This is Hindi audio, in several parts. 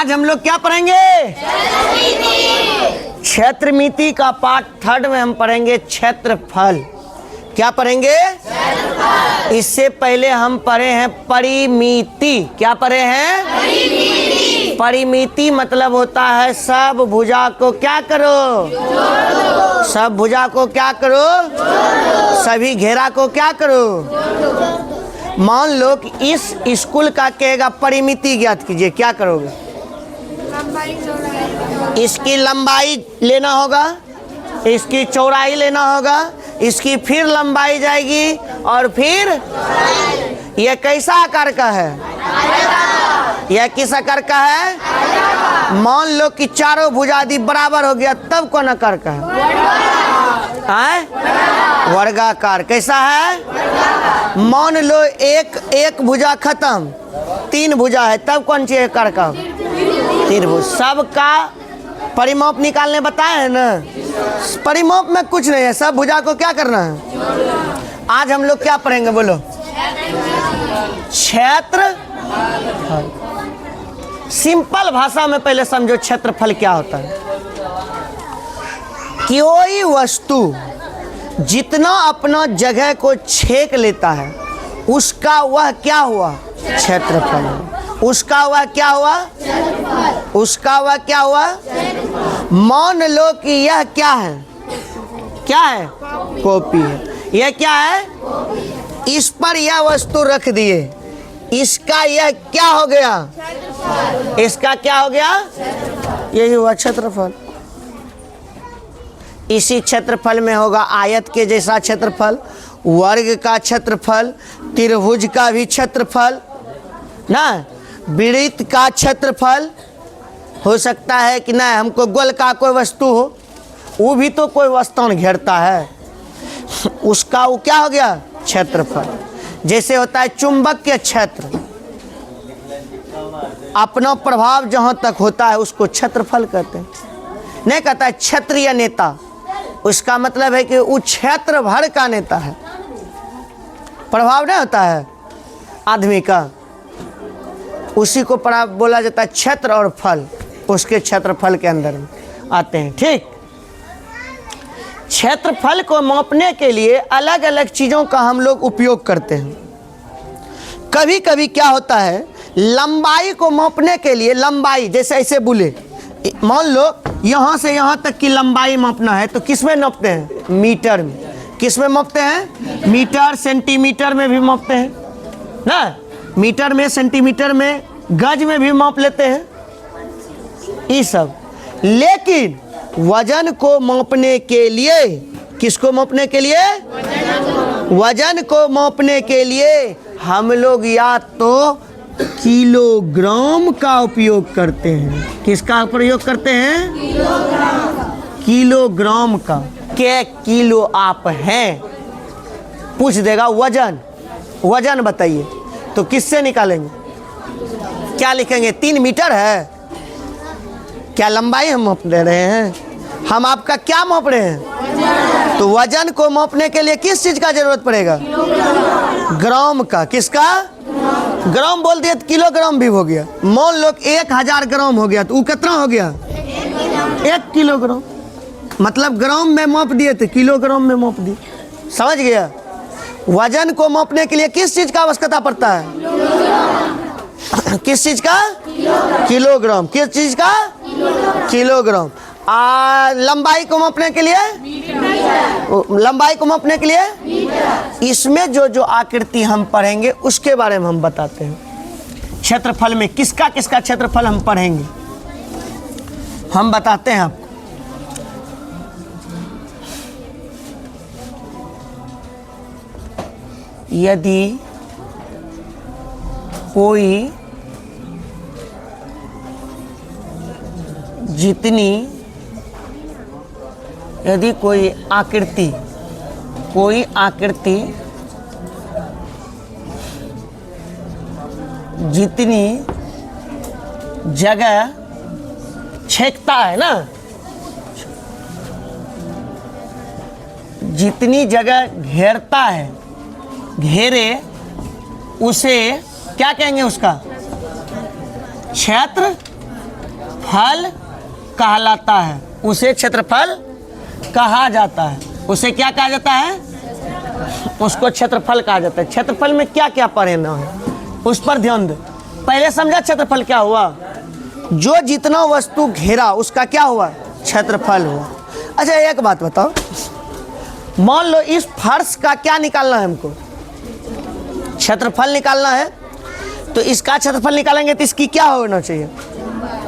आज हम लोग क्या पढ़ेंगे? क्षेत्रमिति का पाठ 3rd में हम पढ़ेंगे क्षेत्रफल। क्या पढ़ेंगे? इससे पहले हम पढ़े हैं परिमिति। क्या पढ़े हैं? परिमिति मतलब होता है सब भुजा को क्या करो? सब भुजा को क्या करो? सभी घेरा को क्या करो? मान लो कि इस स्कूल का कहेगा परिमिति ज्ञात कीजिए, क्या करोगे? इसकी लंबाई लेना होगा, इसकी चौड़ाई लेना होगा, इसकी फिर लंबाई जाएगी और फिर यह कैसा आकार का है? यह किस आकार का है? मान लो कि चारों भुजा यदि बराबर हो गया तब कौन आकार का है? वर्गाकार। कैसा है? मान लो एक भुजा खत्म, 3 भुजा है, तब कौन सी आकार का? 3 भुजा। सबका परिमाप निकालने बताए हैं ना। परिमाप में कुछ नहीं है, सब भुजा को क्या करना है? आज हम लोग क्या पढ़ेंगे बोलो? क्षेत्रफल। सिंपल भाषा में पहले समझो क्षेत्रफल क्या होता है। कोई वस्तु जितना अपना जगह को छेक लेता है उसका वह क्या हुआ? क्षेत्रफल। उसका वह क्या हुआ? उसका वह क्या हुआ? मान लो कि यह क्या है? क्या है? कॉपी है। यह क्या है? इस पर यह वस्तु रख दिए, इसका यह क्या हो गया? इसका क्या हो गया? यही हुआ क्षेत्रफल। इसी क्षेत्रफल में होगा आयत के जैसा क्षेत्रफल, वर्ग का क्षेत्रफल, त्रिभुज का भी क्षेत्रफल ना, वृत्त का क्षेत्रफल हो सकता है कि ना, हमको गोल का कोई वस्तु हो, वो भी तो कोई वस्तु घेरता है, उसका वो क्या हो गया? क्षेत्रफल। जैसे होता है चुंबकीय क्षेत्र, अपना प्रभाव जहाँ तक होता है उसको क्षेत्रफल कहते हैं। नहीं कहता है क्षेत्रीय नेता, उसका मतलब है कि वो क्षेत्र भर का नेता है, प्रभाव नहीं होता है आदमी का, उसी को बोला जाता है क्षेत्र और फल, उसके क्षेत्रफल के अंदर आते हैं। ठीक, क्षेत्रफल को मापने के लिए अलग अलग चीज़ों का हम लोग उपयोग करते हैं। कभी कभी क्या होता है, लंबाई को मापने के लिए, लंबाई जैसे ऐसे बोले, मान लो यहाँ से यहाँ तक की लंबाई मापना है तो किस में नापते हैं? मीटर में। किस में मापते हैं? मीटर, सेंटीमीटर में भी मापते हैं ना, मीटर में, सेंटीमीटर में, गज में भी माप लेते हैं ये सब। लेकिन वजन को मापने के लिए, किसको मापने के लिए? वजन को मापने के लिए हम लोग या तो किलोग्राम का उपयोग करते हैं। किसका प्रयोग करते हैं? किलोग्राम का। क्या किलो आप हैं? पूछ देगा वजन, वजन बताइए, तो किससे निकालेंगे? क्या लिखेंगे? 3 मीटर है। क्या लंबाई हम माप दे रहे हैं? हम आपका क्या माप रहे हैं? तो वजन को मापने के लिए किस चीज का जरूरत पड़ेगा? ग्राम का। किसका? ग्राम बोल दिया तो किलोग्राम भी हो गया। मान लो 1000 ग्राम हो गया तो वो कितना हो गया? 1 किलोग्राम। मतलब ग्राम में माप दिए तो किलोग्राम में माप दिए। समझ गया? वजन को मापने के लिए किस चीज का आवश्यकता पड़ता है? किस चीज का? किलोग्राम। किस चीज का? किलोग्राम। लंबाई को मापने के लिए? लंबाई को मापने के लिए इसमें जो जो आकृति हम पढ़ेंगे उसके बारे में हम बताते हैं। क्षेत्रफल में किसका किसका क्षेत्रफल हम पढ़ेंगे, हम बताते हैं आपको। यदि कोई यदि कोई आकृति जितनी जगह छेकता है ना, जितनी जगह घेरता है, घेरे उसे क्या कहेंगे? उसका क्षेत्र क्षेत्रफल कहलाता है, उसे क्षेत्रफल कहा जाता है। उसे क्या कहा जाता है? उसको क्षेत्रफल कहा जाता है। क्षेत्रफल में क्या क्या पढ़ना है उस पर ध्यान दे। पहले समझा क्षेत्रफल क्या हुआ? जो जितना वस्तु घेरा उसका क्या हुआ? क्षेत्रफल हुआ। अच्छा एक बात बताओ, मान लो इस फर्श का क्या निकालना है हमको? क्षेत्रफल निकालना है। तो इसका क्षेत्रफल निकालेंगे तो इसकी क्या होना चाहिए?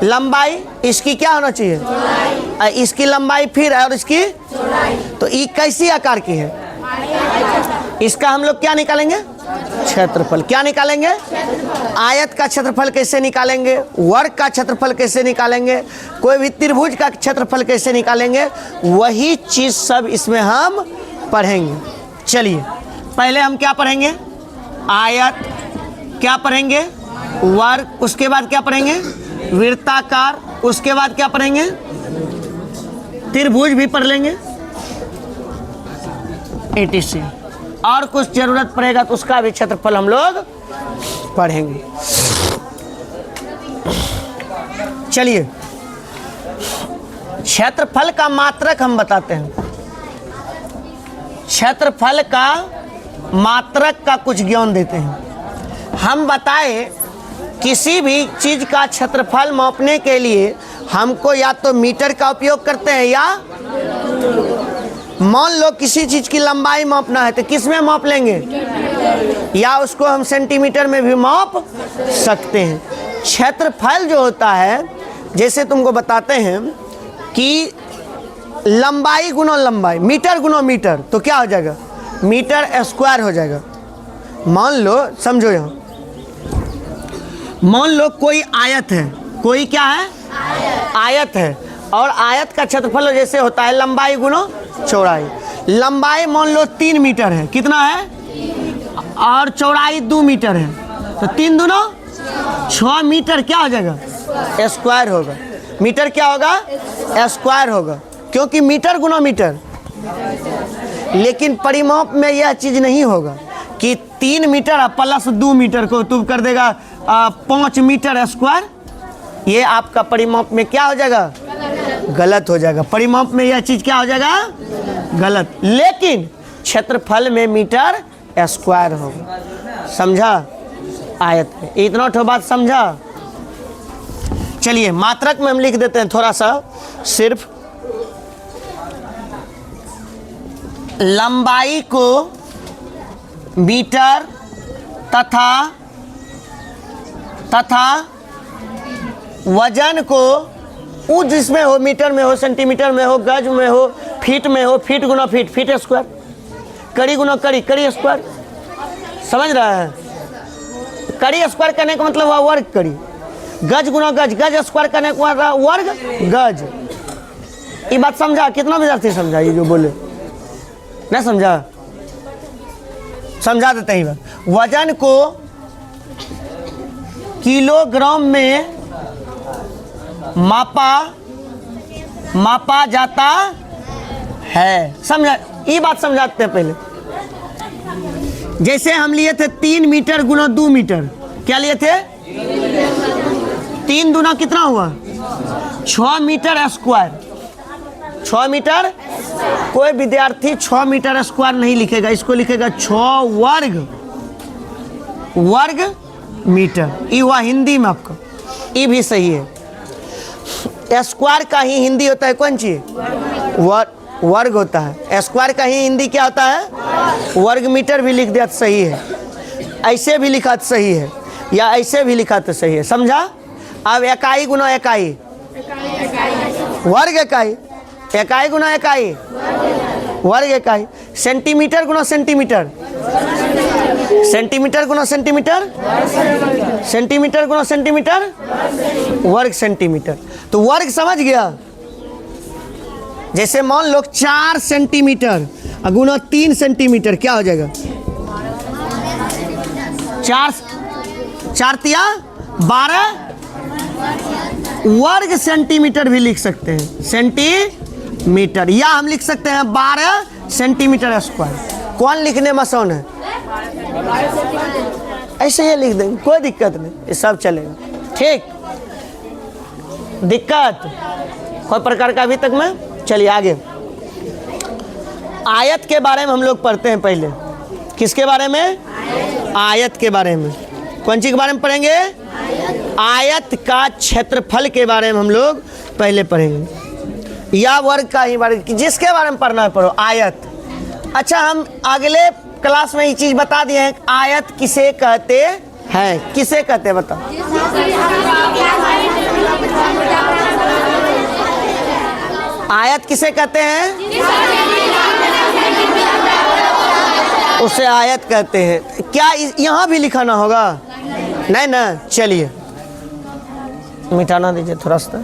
लंबाई। इसकी क्या होना चाहिए? इसकी लंबाई फिर और इसकी। तो ये कैसी आकार की है? इसका हम लोग क्या निकालेंगे? क्षेत्रफल। क्या निकालेंगे? आयत का क्षेत्रफल कैसे निकालेंगे? वर्ग का क्षेत्रफल कैसे निकालेंगे? कोई भी त्रिभुज का क्षेत्रफल कैसे निकालेंगे? वही चीज सब इसमें हम पढ़ेंगे। चलिए पहले हम क्या पढ़ेंगे? आयत। क्या पढ़ेंगे? वर्ग। उसके बाद क्या पढ़ेंगे? वृत्ताकार। उसके बाद क्या पढ़ेंगे? त्रिभुज भी पढ़ लेंगे, etc। और कुछ जरूरत पड़ेगा तो उसका भी क्षेत्रफल हम लोग पढ़ेंगे। चलिए क्षेत्रफल का मात्रक हम बताते हैं। क्षेत्रफल का मात्रक का कुछ ज्ञान देते हैं। हम बताए किसी भी चीज का क्षेत्रफल मापने के लिए हमको या तो मीटर का उपयोग करते हैं, या मान लो किसी चीज की लंबाई मापना है तो किस में माप लेंगे? या उसको हम सेंटीमीटर में भी माप सकते हैं। क्षेत्रफल जो होता है, जैसे तुमको बताते हैं कि लंबाई गुना लंबाई, मीटर गुना मीटर, तो क्या हो जाएगा? मीटर स्क्वायर हो जाएगा। मान लो, समझो यहाँ, मान लो कोई आयत है। कोई क्या है? आयत है। और आयत का क्षेत्रफल जैसे होता है लंबाई गुना चौड़ाई। लंबाई मान लो 3 मीटर है। कितना है? और चौड़ाई 2 मीटर है। तो 3 दूना 6 मीटर क्या हो जाएगा? स्क्वायर होगा। मीटर क्या होगा? स्क्वायर होगा, क्योंकि मीटर गुना मीटर। लेकिन परिमाप में यह चीज नहीं होगा कि 3 मीटर प्लस 2 मीटर को तुम कर देगा 5 मीटर स्क्वायर। ये आपका परिमाप में क्या हो जाएगा? गलत हो जाएगा। परिमाप में यह चीज क्या हो जाएगा? गलत। लेकिन क्षेत्रफल में मीटर स्क्वायर होगा। समझा? आयत में इतना ठो बात समझा। चलिए मात्रक में हम लिख देते हैं थोड़ा सा, सिर्फ लंबाई को मीटर तथा वजन को वो जिसमें हो, मीटर में हो, सेंटीमीटर में हो, गज में हो, फीट में हो, फीट गुना फीट, फीट स्क्वायर, कड़ी गुना कड़ी, कड़ी स्क्वायर। समझ रहा है? कड़ी स्क्वायर करने का मतलब हुआ वर्ग कड़ी। गज गुना गज, गज स्क्वायर करने का मतलब वर्ग गज। ये बात समझा? कितना विद्यार्थी समझा? ये जो बोले नहीं समझा? समझा देते ही बात। वजन को किलोग्राम में मापा जाता है। समझा? ये बात समझाते हैं पहले। जैसे हम लिए थे 3 मीटर गुना 2 मीटर। क्या लिए थे? 3 दूना कितना हुआ? 6 मीटर स्क्वायर। 6 मीटर। कोई विद्यार्थी 6 मीटर स्क्वायर नहीं लिखेगा, इसको लिखेगा 6 वर्ग मीटर। ये हुआ हिंदी में आपका। ये भी सही है। स्क्वायर का ही हिंदी होता है कौन चीज? वर्ग होता है। स्क्वायर का ही हिंदी क्या होता है? वर्ग मीटर भी लिख दिया तो सही है, ऐसे भी लिखा तो सही है, या ऐसे भी लिखा तो सही है। समझा? अब इकाई गुना इकाई, वर्ग इकाई, इकाई गुना इकाई, वर्ग इकाई। सेंटीमीटर गुना सेंटीमीटर, सेंटीमीटर गुना सेंटीमीटर, सेंटीमीटर गुना सेंटीमीटर, वर्ग सेंटीमीटर। तो वर्ग समझ गया? जैसे मान लो 4 सेंटीमीटर गुना 3 सेंटीमीटर क्या हो जाएगा? 4 तिया 12 वर्ग सेंटीमीटर भी लिख सकते हैं, सेंटीमीटर, या हम लिख सकते हैं 12 सेंटीमीटर स्क्वायर। कौन लिखने में आसान है? ऐसे ही लिख देंगे, कोई दिक्कत नहीं, ये सब चलेगा। ठीक। दिक्कत कोई प्रकार का अभी तक में? चलिए आगे। आयत के बारे में हम लोग पढ़ते हैं पहले। किसके बारे में? आयत के बारे में। कौन सी के बारे में पढ़ेंगे? आयत का क्षेत्रफल के बारे में हम लोग पहले पढ़ेंगे, या वर्ग का ही बारे में, जिसके बारे में पढ़ना है पढ़ो। आयत। अच्छा, हम अगले क्लास में ये चीज बता दिए हैं, आयत किसे कहते हैं? किसे कहते हैं बताओ? आयत किसे कहते हैं? उसे आयत कहते हैं। क्या यहाँ भी लिखाना होगा? नहीं ना। चलिए मिटाना दीजिए थोड़ा सा।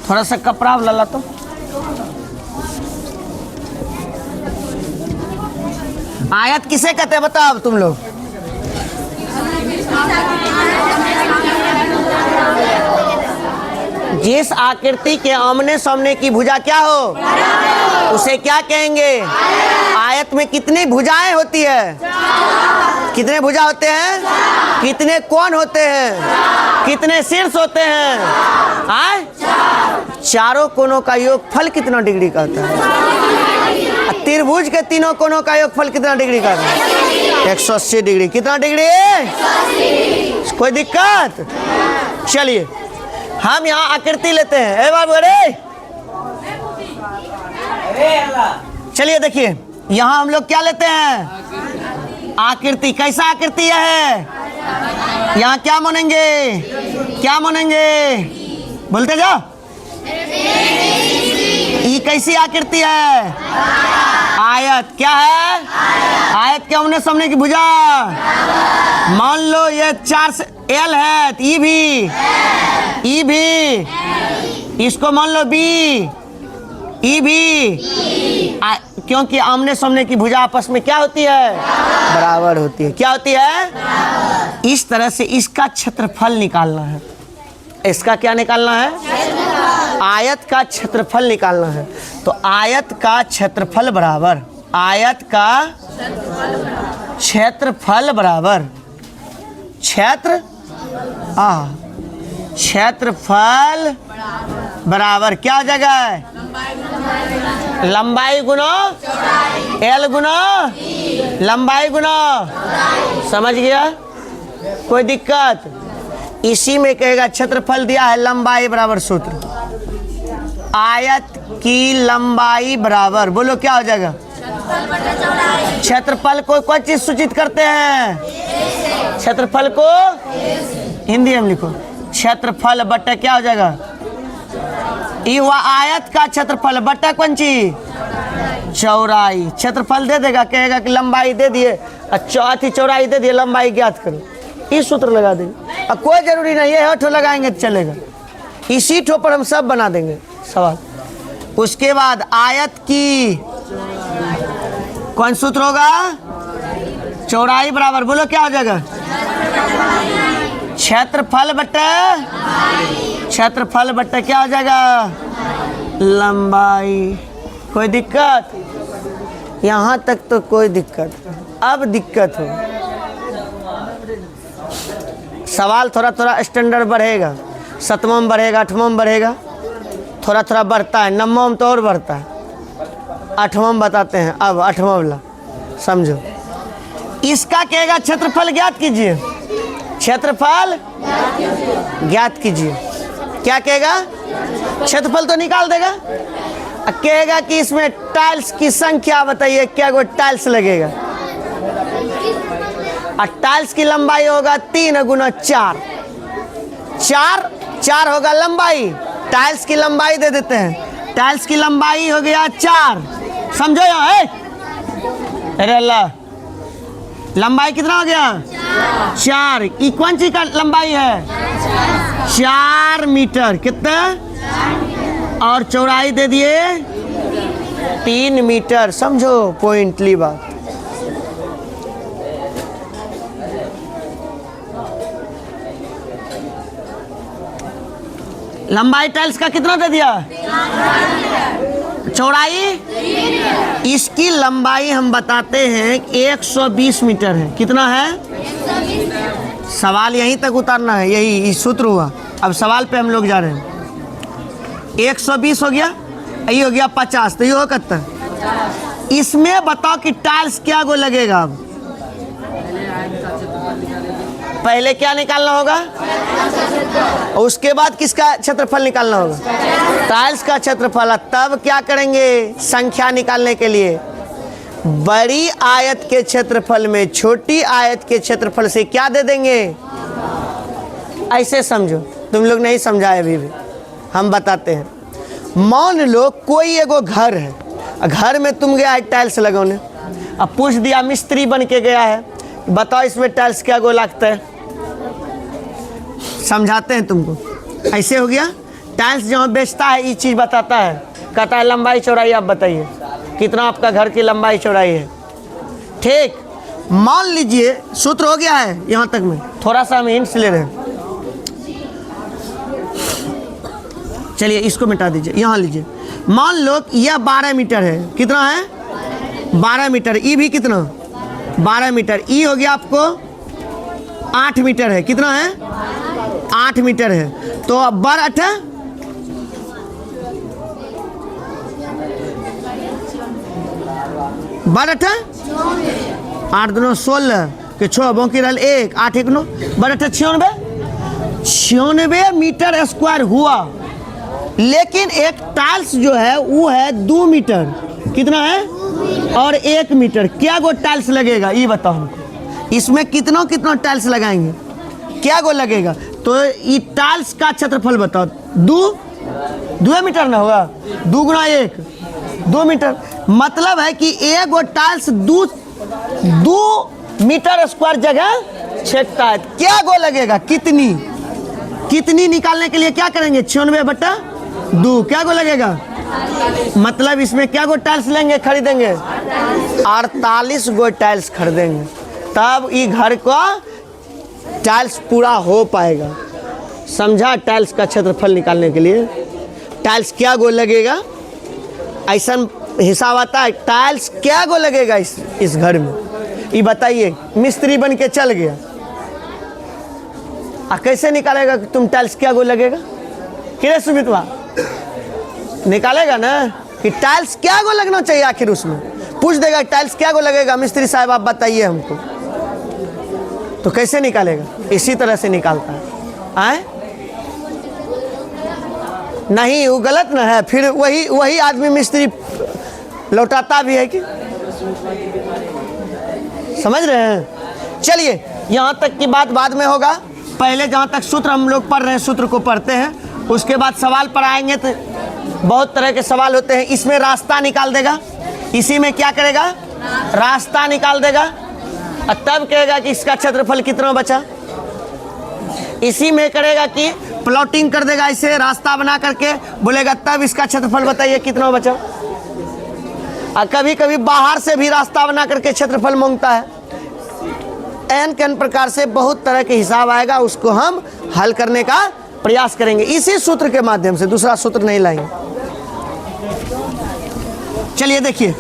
थोड़ा सा कपड़ा ला तो। आयत किसे कहते हैं बताओ तुम लोग? जिस आकृति के आमने सामने की भुजा क्या हो, उसे क्या कहेंगे? आयत में कितनी भुजाएं होती है? कितने भुजा होते हैं? कितने कोण होते हैं? कितने शीर्ष होते हैं? चारों कोणों का योगफल कितना डिग्री का होता है? त्रिभुज के तीनों कोणों का योगफल कितना डिग्री का होता है? 180 डिग्री। कितना डिग्री? कोई दिक्कत? चलिए हम यहाँ आकृति लेते हैं। बाबू अरे चलिए देखिए, यहाँ हम लोग क्या लेते हैं? आकृति। कैसा आकृति है? यहाँ क्या मानेंगे? क्या मानेंगे? बोलते जाओ। ये कैसी आकृति है? आयत। क्या है? आयत के आमने सामने की भुजा। मान लो ये 4 से एल है, तो ई भी, इसको मान लो बी, ई भी, क्योंकि आमने सामने की भुजा आपस में क्या होती है? बराबर होती है। क्या होती है? इस तरह से इसका क्षेत्रफल निकालना है। इसका क्या निकालना है? आयत का क्षेत्रफल निकालना है। तो आयत का क्षेत्रफल बराबर, आयत का क्षेत्रफल बराबर क्षेत्रफल बराबर क्या हो जाएगा? लंबाई गुना एल गुना लंबाई गुना। समझ गया? कोई दिक्कत? इसी में कहेगा क्षेत्रफल दिया है लंबाई बराबर सूत्र। आयत की लंबाई बराबर, बोलो क्या हो जाएगा? क्षेत्रफल को कोई चीज सूचित करते हैं? क्षेत्रफल को हिंदी में लिखो। क्षेत्रफल बट्टा क्या हो जाएगा? ये हुआ आयत का क्षेत्रफल बट्टा कौन चीज? चौड़ाई। क्षेत्रफल दे देगा, कहेगा कि लंबाई दे दिए, चौथी चौड़ाई दे दिए, लंबाई ज्ञात करो। इस सूत्र लगा देंगे। अब कोई जरूरी नहीं है ठो लगाएंगे तो चलेगा। इसी ठो पर हम सब बना देंगे सवाल। उसके बाद आयत की कौन सूत्र होगा? चौड़ाई बराबर, बोलो क्या हो जाएगा? क्षेत्रफल बट्टा क्या हो जाएगा? लंबाई। कोई दिक्कत? यहाँ तक तो कोई दिक्कत। अब दिक्कत हो, सवाल थोड़ा थोड़ा स्टैंडर्ड बढ़ेगा, 7वां में बढ़ेगा, 8वां में बढ़ेगा, थोड़ा थोड़ा बढ़ता है, 9वां में तो और बढ़ता है, 8वां में बताते हैं। अब 8वां वाला समझो। इसका कहेगा क्षेत्रफल ज्ञात कीजिए। क्षेत्रफल ज्ञात कीजिए। क्या कहेगा? क्षेत्रफल तो निकाल देगा। कहेगा कि इसमें टाइल्स की संख्या बताइए, क्या गो टाइल्स लगेगा? और टाइल्स की लंबाई होगा 3 गुना 4, 4 होगा लंबाई। टाइल्स की लंबाई दे देते हैं। टाइल्स की लंबाई हो गया 4। समझो यहाँ? अरे अल्लाह, लंबाई कितना हो गया? 4। ये कौन सी का लंबाई है? 4 मीटर। कितना? और चौड़ाई दे दिए 3 मीटर। समझो पॉइंटली बात। लंबाई टाइल्स का कितना दे दिया? चौड़ाई, इसकी लंबाई हम बताते हैं 120 मीटर है। कितना है? सवाल यहीं तक उतारना है, यही सूत्र हुआ। अब सवाल पे हम लोग जा रहे हैं। 120 हो गया, ये हो गया 50, तो ये हो 71। इसमें बताओ कि टाइल्स क्या गो लगेगा। अब पहले क्या निकालना होगा और उसके बाद किसका क्षेत्रफल निकालना होगा? टाइल्स का क्षेत्रफल। तब क्या करेंगे? संख्या निकालने के लिए बड़ी आयत के क्षेत्रफल में छोटी आयत के क्षेत्रफल से क्या दे देंगे? ऐसे समझो, तुम लोग नहीं समझाए अभी भी, हम बताते हैं। मान लो कोई एगो घर है, घर में तुम गया है टाइल्स लगौने, अब पूछ दिया मिस्त्री बन के गया है, बताओ इसमें टाइल्स क्या गो लगता है? समझाते हैं तुमको। ऐसे हो गया, टाइल्स जहाँ बेचता है ये चीज़ बताता है, कहता है लंबाई चौड़ाई आप बताइए कितना आपका घर की लंबाई चौड़ाई है। ठीक, मान लीजिए सूत्र हो गया है यहाँ तक में, थोड़ा सा हम हिंट्स ले रहे हैं। चलिए इसको मिटा दीजिए, यहाँ लीजिए। मान लो यह 12 मीटर है। कितना है? 12 मीटर। ई भी कितना? 12 मीटर। ई हो गया आपको 8 मीटर है। कितना है? 8 मीटर है। तो अब 12 8 दूनो 16 के 6 बाकी रहा 1 8 1 9 12 96 मीटर स्क्वायर हुआ। लेकिन एक टाइल्स जो है वो है 2 मीटर। कितना है? और 1 मीटर। क्या गो टाइल्स लगेगा ये बताओ हमको। इसमें कितना टाइल्स लगाएंगे? क्या गो लगेगा? तो ये टाइल्स का क्षेत्रफल बताओ। 2 मीटर ना होगा? 2 गुना 1 2 मीटर। मतलब है कि एक गो टाइल्स 2 मीटर स्क्वायर जगह छेदता है। क्या गो लगेगा? कितनी निकालने के लिए क्या करेंगे? 96/2। क्या गो लगेगा? मतलब इसमें क्या गो टाइल्स लेंगे, खरीदेंगे? 48 गो टाइल्स खरीदेंगे, तब ये घर का टाइल्स पूरा हो पाएगा। समझा? टाइल्स का क्षेत्रफल निकालने के लिए टाइल्स क्या गो लगेगा ऐसा हिसाब आता है। टाइल्स क्या गो लगेगा इस घर में ये बताइए। मिस्त्री बन के चल गया, कैसे निकालेगा कि तुम टाइल्स क्या गो लगेगा? किरे सुमितवा निकालेगा ना कि टाइल्स क्या गो लगना चाहिए। आखिर उसमें पूछ देगा टाइल्स क्या गो लगेगा, मिस्त्री साहब आप बताइए हमको, तो कैसे निकालेगा? इसी तरह से निकालता है। आए? नहीं, वो गलत ना है। फिर वही आदमी मिस्त्री लौटाता भी है कि, समझ रहे हैं? चलिए यहाँ तक की बात बाद में होगा। पहले जहाँ तक सूत्र हम लोग पढ़ रहे हैं, सूत्र को पढ़ते हैं, उसके बाद सवाल पर आएंगे। तो बहुत तरह के सवाल होते हैं। इसमें रास्ता निकाल देगा, इसी में क्या करेगा? रास्ता निकाल देगा, और तब कहेगा कि इसका क्षेत्रफल कितना बचा। इसी में करेगा कि प्लॉटिंग कर देगा, ऐसे रास्ता बना करके बोलेगा तब इसका क्षेत्रफल बताइए कितना बचा। और कभी कभी बाहर से भी रास्ता बना करके क्षेत्रफल मांगता है। n प्रकार से बहुत तरह के हिसाब आएगा, उसको हम हल करने का प्रयास करेंगे इसी सूत्र के माध्यम से, दूसरा सूत्र नहीं लाएंगे। चलिए देखिए,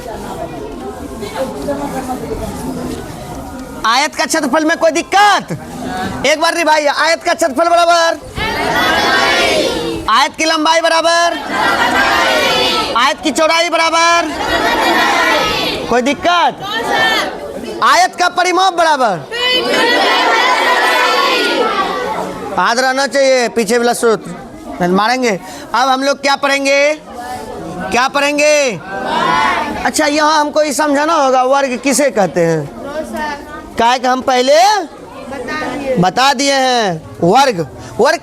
आयत का क्षेत्रफल में कोई दिक्कत? एक बार नहीं भाई, आयत का क्षेत्रफल बराबर आयत की लंबाई बराबर आयत की चौड़ाई बराबर। कोई दिक्कत? आयत का परिमाप बराबर याद रहना चाहिए। पीछे वाला सूत्र मारेंगे। अब हम लोग क्या पढ़ेंगे? अच्छा, यहाँ हमको ये समझाना होगा वर्ग किसे कहते हैं। क्या है कि हम पहले बता दिए हैं। वर्ग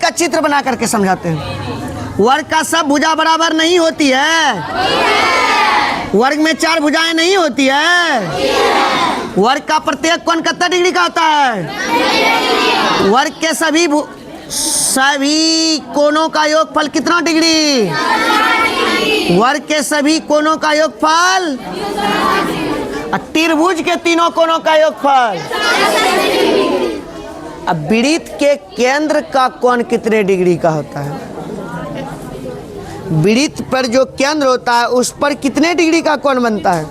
का चित्र बना करके समझाते हैं। वर्ग का सब भुजा बराबर नहीं होती है। वर्ग में 4 भुजाएं नहीं होती है। वर्ग का प्रत्येक कोण कितना डिग्री का होता है? वर्ग के सभी कोणों का योगफल कितना डिग्री? वर्ग के सभी कोणों का योगफल। त्रिभुज के तीनों कोणों का योगफल। अब वृत्त के केंद्र का कोण कितने डिग्री का होता है? वृत्त पर जो केंद्र होता है उस पर कितने डिग्री का कोण बनता है?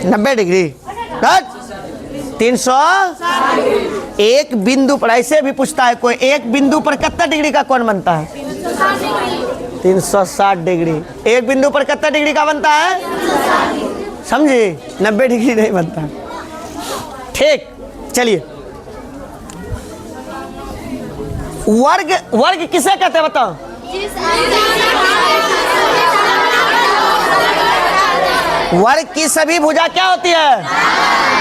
90 डिग्री। 300। एक बिंदु पर, ऐसे भी पूछता है कोई, एक बिंदु पर कितना डिग्री का कोण बनता है? 360 डिग्री। एक बिंदु पर कितना डिग्री का बनता है? समझे? 90 डिग्री नहीं बनता। ठीक, चलिए। वर्ग, वर्ग किसे कहते हैं बताओ? वर्ग की सभी भुजा क्या होती है?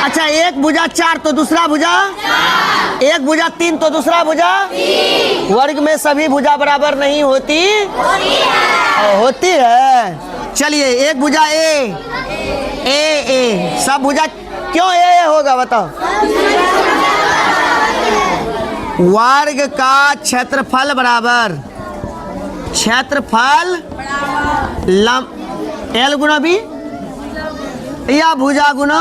अच्छा, एक भुजा 4 तो दूसरा भुजा, एक भुजा 3 तो दूसरा भुजा। वर्ग में सभी भुजा बराबर नहीं होती, होती है। चलिए, एक भुजा ए, सब भुजा क्यों ए होगा बताओ? वर्ग का क्षेत्रफल बराबर क्षेत्रफल एल गुना बी या भुजा गुना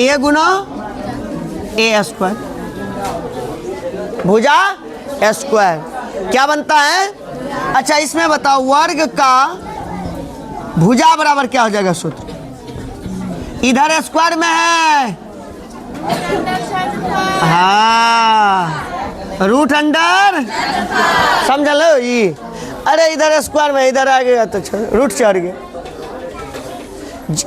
ए गुना ए स्क्वायर, भुजा स्क्वायर क्या बनता है? अच्छा, इसमें बताओ वर्ग का भुजा बराबर क्या हो जाएगा सूत्र? इधर स्क्वायर में है, हाँ, रूट अंडर, समझ लो ये। अरे इधर स्क्वायर में, इधर आ गया तो रूट चढ़ गया।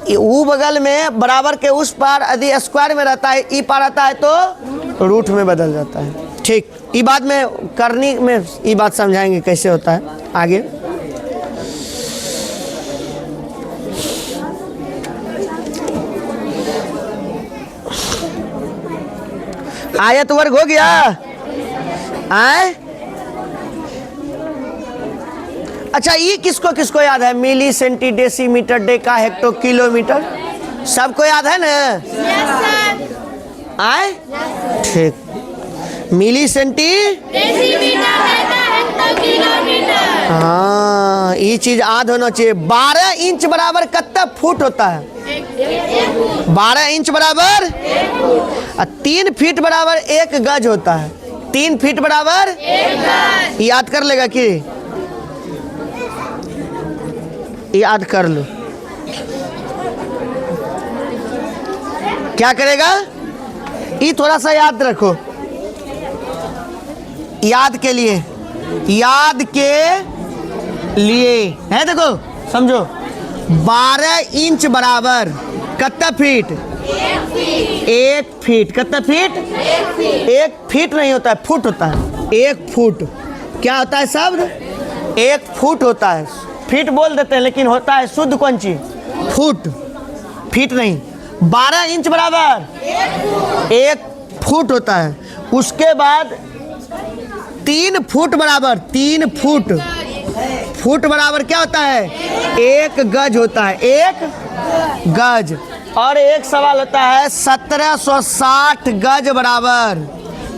वो बगल में बराबर के उस पार यदि स्क्वायर में रहता है, ई पार आता है तो रूट में बदल जाता है। ठीक, ये बात में करनी में ये बात समझाएंगे कैसे होता है आगे। आयत वर्ग हो गया। आए? अच्छा, ये किसको किसको याद है? Milli, centi, decimetre, deka, hecto, kilometre, सबको याद है ना? आए? ठीक। Milli, centi, decimetre, deka, hecto, kilometre. हाँ, ये चीज याद होना चाहिए। 12 इंच बराबर कितना फुट होता है? 12 इंच बराबर 3 फीट बराबर 1 गज होता है। 3 फीट बराबर 1 गज। याद कर लेगा कि याद कर लो। क्या करेगा? ये थोड़ा सा याद रखो, याद के लिए, याद के लिए है। देखो समझो, 12 इंच बराबर कितना फीट? 1 फीट। कितना फीट? 1 फीट नहीं होता है, फुट होता है। 1 फुट क्या होता है शब्द? 1 फुट होता है। फीट बोल देते हैं लेकिन होता है शुद्ध कौन चीज? फुट, फीट नहीं। 12 इंच बराबर 1 फुट होता है। उसके बाद 3 फुट बराबर 3 फुट, फुट बराबर क्या होता है? 1 गज होता है। 1 गज। और एक सवाल होता है 1760 गज बराबर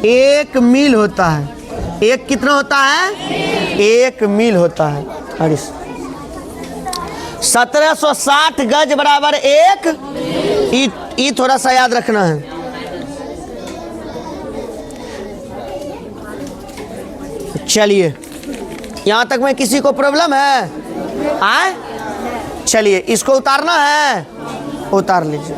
1 मील होता है। 1 कितना होता है? 1 मील होता है। अरे 1760 गज बराबर 1, ये थोड़ा सा याद रखना है। चलिए, यहाँ तक में किसी को प्रॉब्लम है? आए? चलिए, इसको उतारना है, उतार लीजिए।